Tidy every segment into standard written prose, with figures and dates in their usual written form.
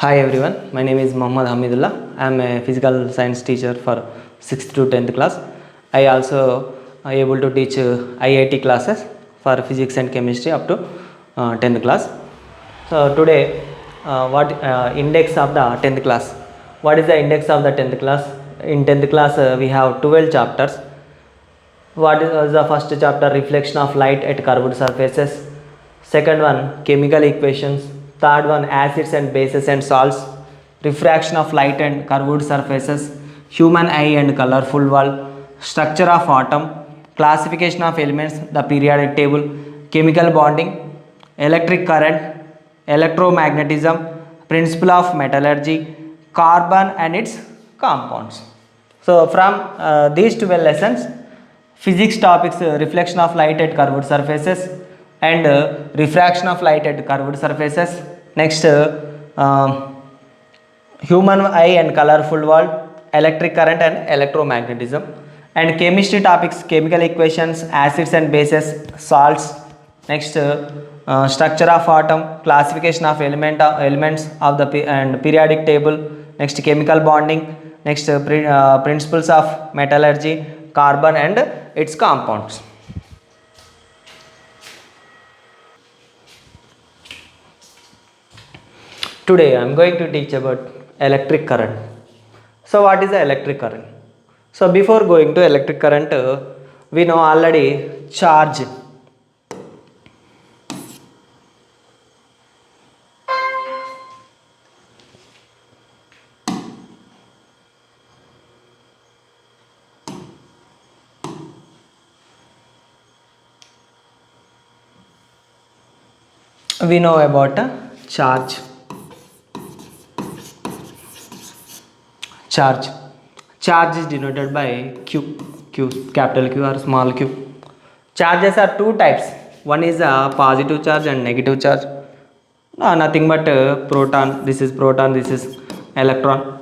Hi everyone, my name is Muhammad Hamidullah. I am a physical science teacher for 6th to 10th class. I also able to teach IIT classes for physics and chemistry up to 10th class. So today, what index of the 10th class? What is the index of the 10th class? In 10th class, we have 12 chapters. What is the first chapter? Reflection of light at curved surfaces. Second one, chemical equations. Third one, acids and bases and salts. Refraction of light and curved surfaces. Human eye and colorful world. Structure of atom. Classification of elements. The periodic table. Chemical bonding. Electric current. Electromagnetism. Principle of metallurgy. Carbon and its compounds. So from these 12 lessons, physics topics, reflection of light at curved surfaces and refraction of light at curved surfaces. Next, human eye and colorful world, electric current and electromagnetism. And chemistry topics, chemical equations, acids and bases, salts. Next, structure of atom, classification of elements of the and periodic table. Next, chemical bonding. Next, principles of metallurgy, carbon and its compounds. Today I am going to teach about electric current. So what is the electric current? So before going to electric current, we know already charge. We know about a charge. Charge is denoted by Q, capital Q or small q. Charges are two types. One is a positive charge and negative charge. Nothing but proton. This is proton, this is electron.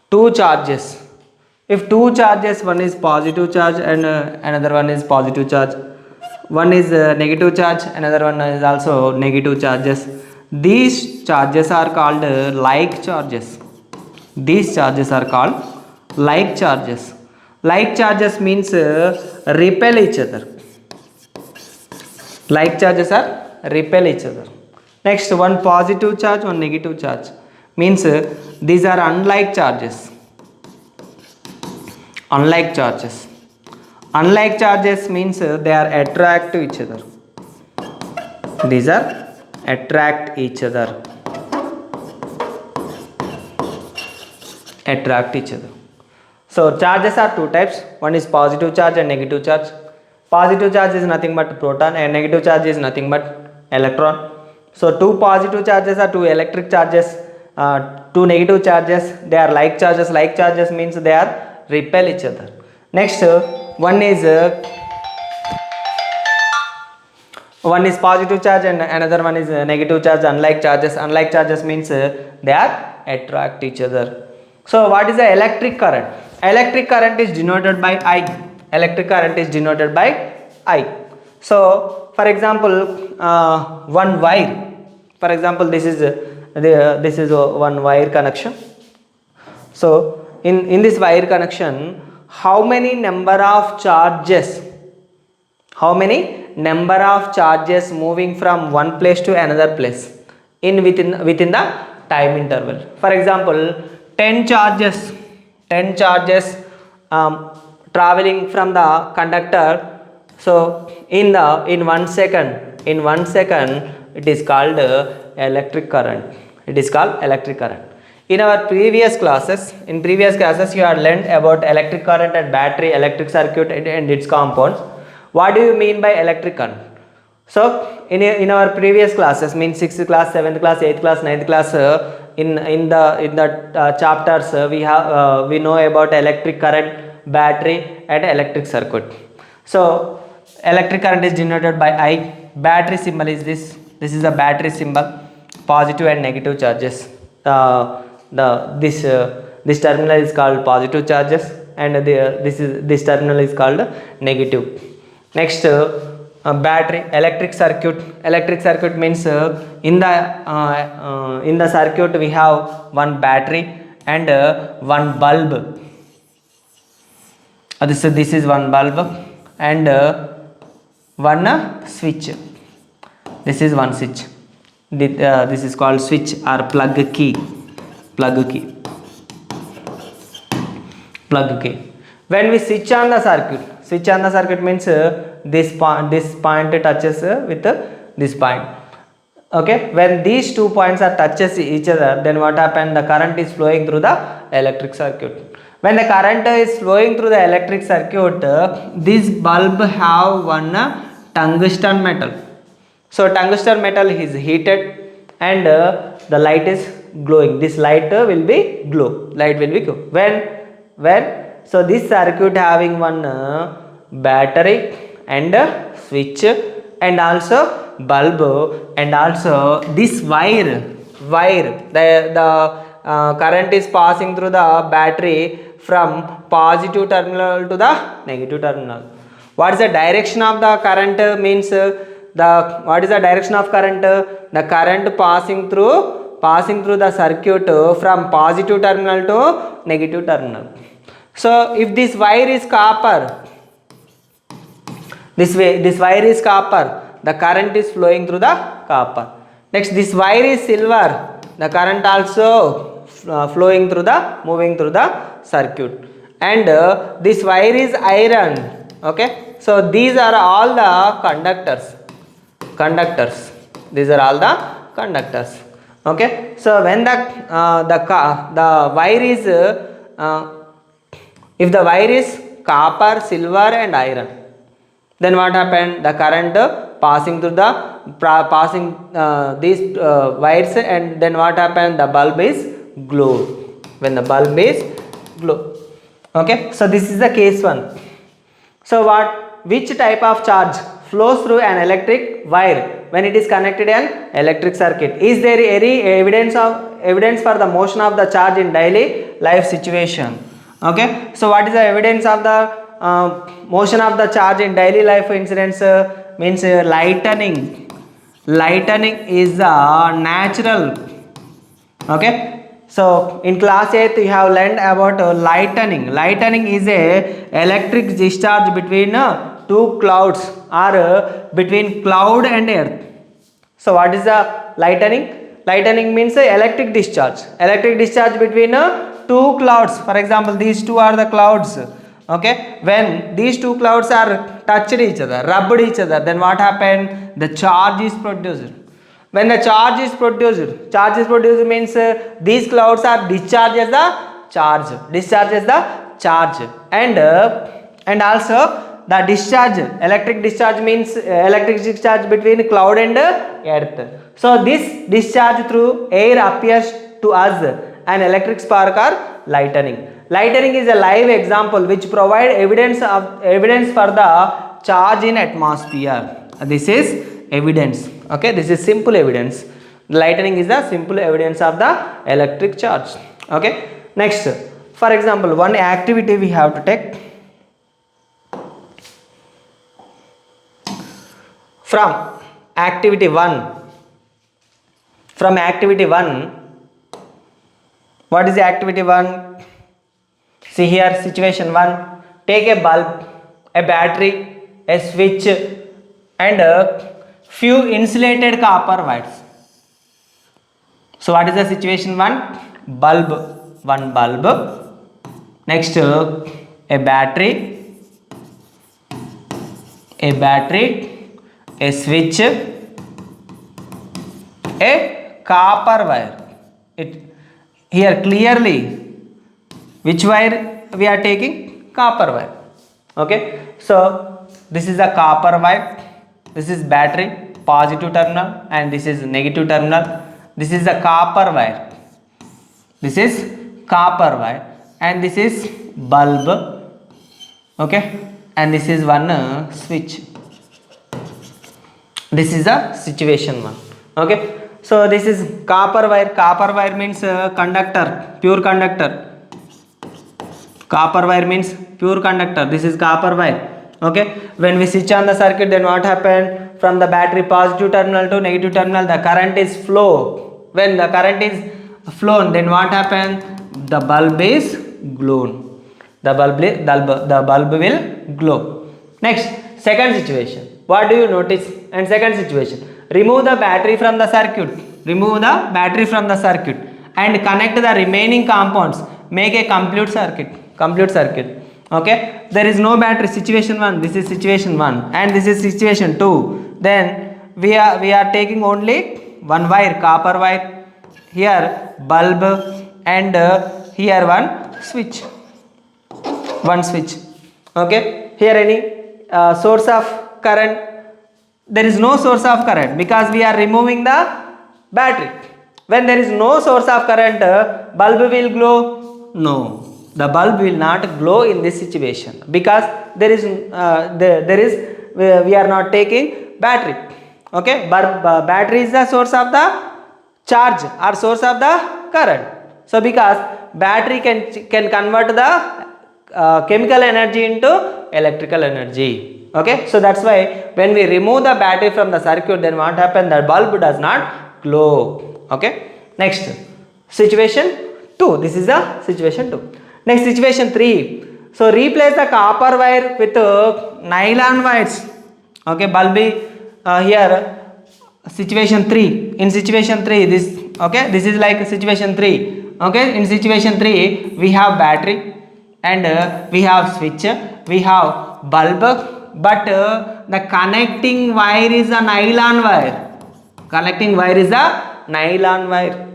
Two charges. If two charges, one is positive charge and another one is positive charge. One is negative charge, another one is also negative charges. These charges are called like charges. These charges are called like charges. Like charges means repel each other. Like charges are repel each other. Next, one positive charge, one negative charge means these are unlike charges. Unlike charges. Unlike charges means they are attract to each other. These are attract each other. Attract each other. So charges are two types. One is positive charge and negative charge. Positive charge is nothing but proton and negative charge is nothing but electron. So two positive charges are two electric charges. Two negative charges, they are like charges. Like charges means they are repel each other. Next, one is positive charge and another one is negative charge. Unlike charges. Unlike charges means they are attract each other. So what is the electric current? Electric current is denoted by I. Electric current is denoted by I. So for example, one wire. For example, this is one wire connection. So in this wire connection, how many number of charges? How many number of charges moving from one place to another place within the time interval? For example, 10 charges traveling from the conductor. So in 1 second, it is called electric current. It is called electric current. In previous classes, you have learned about electric current and battery, electric circuit and its compounds. What do you mean by electric current? So in our previous classes, means 6th class, 7th class, 8th class, 9th class, in the chapters we know about electric current, battery and electric circuit. So electric current is denoted by I. Battery symbol is this. This is a battery symbol. Positive and negative charges. This terminal is called positive charges and this terminal is called negative. Next, battery, electric circuit means in the circuit we have one battery and one bulb. This is one bulb and one switch. This is one switch. This is called switch or plug key. Plug key. When we switch on the circuit means this point touches with this point. Okay, when these 2 points are touches each other, then what happens? The current is flowing through the electric circuit. When the current is flowing through the electric circuit, this bulb have one tungsten metal. So tungsten metal is heated and the light is glowing. This light will be glow. When so this circuit having one battery and switch and also bulb and also this wire. The current is passing through the battery from positive terminal to the negative terminal. What is the direction of the current means what is the direction of current? The current passing through the circuit from positive terminal to negative terminal. So if this wire is copper, this wire is copper, the current is flowing through the copper. Next, this wire is silver, the current also moving through the circuit. And this wire is iron. Okay, so these are all the conductors. These are all the conductors. Okay, so when the wire is if the wire is copper, silver and iron, then what happened? The current passing through these wires, and then what happened? The bulb is glow. When the bulb is glow. Okay, so this is the case 1. So which type of charge flows through an electric wire when it is connected an electric circuit? Is there any evidence for the motion of the charge in daily life situation? Okay, so what is the evidence of the motion of the charge in daily life incidents? Means lightning is the natural. Okay, so in class 8 you have learned about lightning is a electric discharge between two clouds or between cloud and earth. So what is the lightning means electric discharge between two clouds. For example, these two are the clouds. Okay, when these two clouds are touched each other, rubbed each other, then what happened? The charge is produced. When the charge is produced means these clouds are discharges the charge and also the discharge, electric discharge means electric discharge between cloud and earth. So this discharge through air appears to us an electric spark or lightning. Lightning is a live example which provide evidence for the charge in atmosphere. This is evidence. Okay, this is simple evidence. Lightning is the simple evidence of the electric charge. Okay, next, for example, one activity we have to take. From activity 1, what is the activity 1? See here, situation 1, take a bulb, a battery, a switch and a few insulated copper wires. So what is the situation 1? One bulb, next a battery, a switch, a copper wire. Here clearly which wire we are taking? Copper wire. Okay, so this is a copper wire, this is battery, positive terminal, and this is negative terminal. This is a copper wire, and this is bulb. Okay, and this is one switch. This is the situation 1. Okay, so this is copper wire means conductor, pure conductor. Copper wire means pure conductor. This is copper wire. Okay, when we switch on the circuit, then what happened? From the battery positive terminal to negative terminal, the current is flow. When the current is flown, then what happened? The bulb is glown. The bulb will glow. Next, second situation. What do you notice? And second situation, remove the battery from the circuit. Remove the battery from the circuit and connect the remaining compounds. Make a complete circuit. Complete circuit. Okay, there is no battery. Situation 1. This is situation 1, and this is situation 2. Then we are taking only one wire, copper wire. Here bulb, and here one switch. One switch. Okay, here any source of current? There is no source of current because we are removing the battery. When there is no source of current, bulb will glow? No, the bulb will not glow in this situation because there is we are not taking battery. Okay, but battery is the source of the charge or source of the current. So because battery can convert the chemical energy into electrical energy. Okay, so that's why when we remove the battery from the circuit, then what happens? The bulb does not glow. Okay, next situation 2. This is the situation 2. Next, situation 3. So replace the copper wire with nylon wires. Okay, bulb here situation 3. In situation 3, this, okay, this is like situation 3. Okay, in situation 3 we have battery and we have switch, we have bulb, but the connecting wire is a nylon wire. Connecting wire is a nylon wire.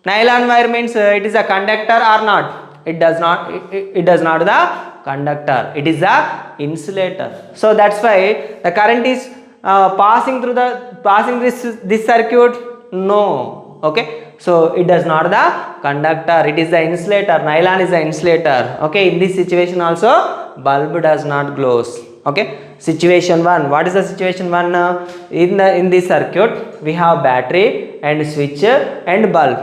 Nylon wire means it is a conductor or not? It does not. It does not the conductor. It is a insulator. So that's why the current is passing this circuit. No. Okay, so it does not the conductor. It is the insulator. Nylon is the insulator. Okay, in this situation also bulb does not glows. Okay, situation 1. What is the situation 1? In this circuit we have battery and switch and bulb.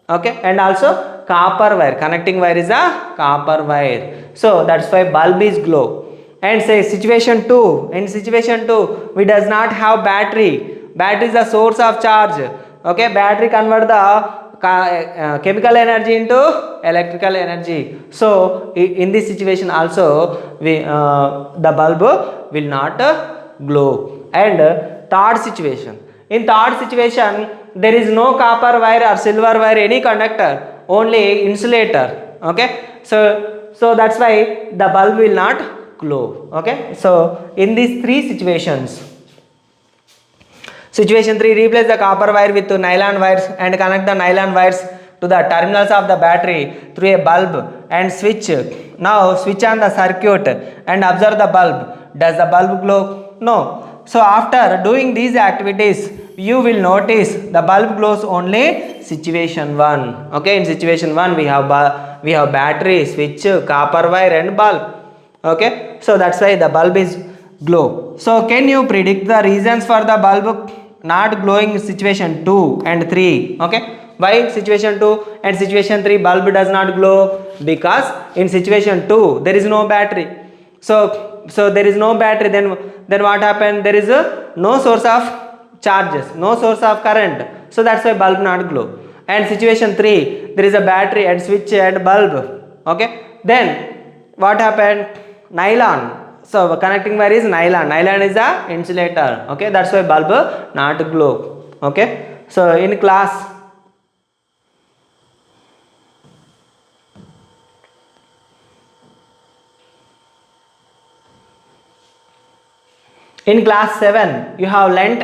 Okay, and also copper wire. Connecting wire is a copper wire. So that's why bulb is glow. And say situation 2. In situation 2 we does not have battery. Battery is the source of charge. Okay, battery convert the chemical energy into electrical energy. So in this situation also the bulb will not glow. And third situation. In third situation, there is no copper wire or silver wire, any conductor, only insulator. Okay, so that's why the bulb will not glow. Okay, so in these 3 situations, situation 3, replace the copper wire with nylon wires and connect the nylon wires to the terminals of the battery through a bulb and switch. Now switch on the circuit and observe the bulb. Does the bulb glow? No. So after doing these activities, you will notice the bulb glows only situation 1. Okay, in situation 1 we have battery, switch, copper wire and bulb. Okay, so that's why the bulb is glow. So can you predict the reasons for the bulb not glowing in situation 2 and 3? Okay, why situation 2 and situation 3 bulb does not glow? Because in situation 2 there is no battery. So there is no battery, then what happened? There is no source of charges, no source of current. So that's why bulb not glow. And situation 3, there is a battery and switch and bulb. Okay, then what happened? Nylon. So connecting wire is nylon. Nylon is a insulator. Okay, that's why bulb not glow. Okay, so in class in class 7 you have learnt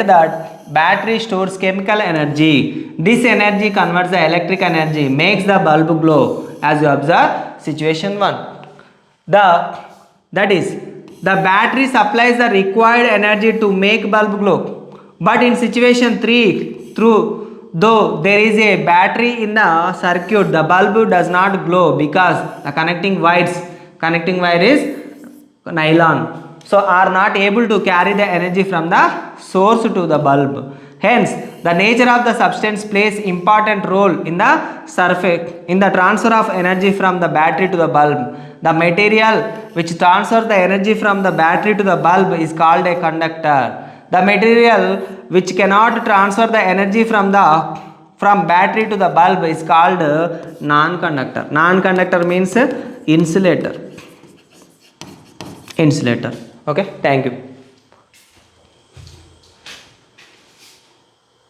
that battery stores chemical energy. This energy converts the electric energy, makes the bulb glow, as you observe situation 1. That is, the battery supplies the required energy to make bulb glow. But in situation 3, though there is a battery in the circuit, the bulb does not glow because the connecting wire is nylon, so are not able to carry the energy from the source to the bulb. Hence, the nature of the substance plays important role in the surface in the transfer of energy from the battery to the bulb. The material which transfers the energy from the battery to the bulb is called a conductor. The material which cannot transfer the energy from battery to the bulb is called non-conductor. Non-conductor means insulator. Okay, thank you.